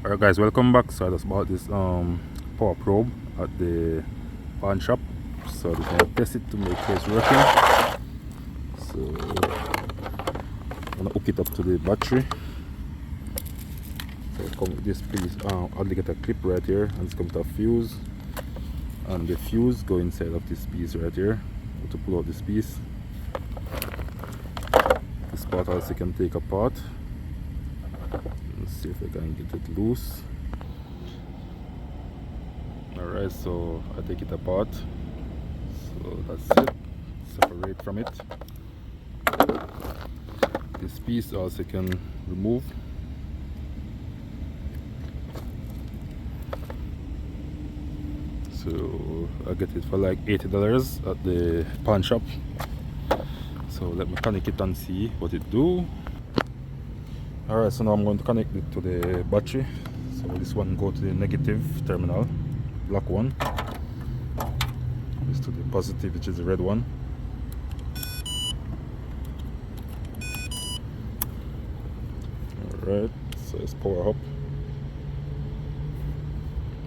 Alright guys, welcome back. So I just bought this power probe at the pawn shop. So I'm gonna test it to make sure it's working. So I'm gonna hook it up to the battery. So it comes with this piece, alligator clip right here, and it's come with a fuse. And the fuse go inside of this piece right here. To pull out this piece. This part also you can take apart. Let's see if I can get it loose. Alright, so I take it apart. So that's it. Separate from it. This piece also can remove. So I get it for like $80 at the pawn shop. So let me connect it and see what it do. Alright, so now I'm going to connect it to the battery. So this one go to the negative terminal, black one. This to the positive, which is the red one. Alright, so it's power up.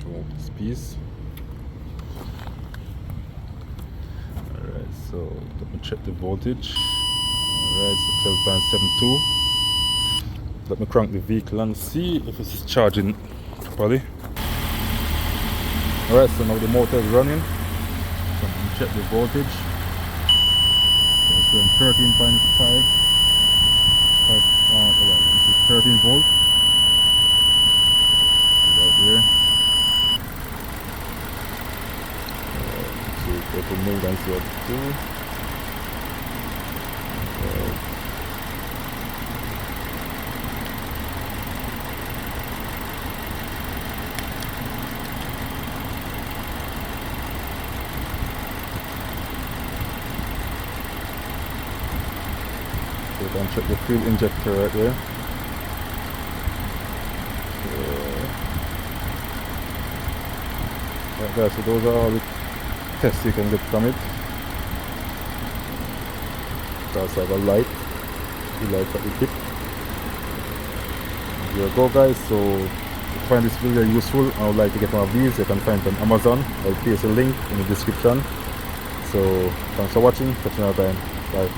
Remove this piece. Alright, so let me check the voltage. Alright, so 12.72. Let me crank the vehicle and see if it's charging properly. Alright, so now the motor is running. So I'm going to check the voltage. So it's running 13.5. This is 13 volt. Right there. So go to move and see what to do. So you can check the fuel injector right there. Right there, so those are all the tests you can get from it. It also have a light, the light at the tip. There you go guys, so if you find this video useful and would like to get one of these, you can find it on Amazon. I'll place a link in the description. So thanks for watching, catch you another time, bye.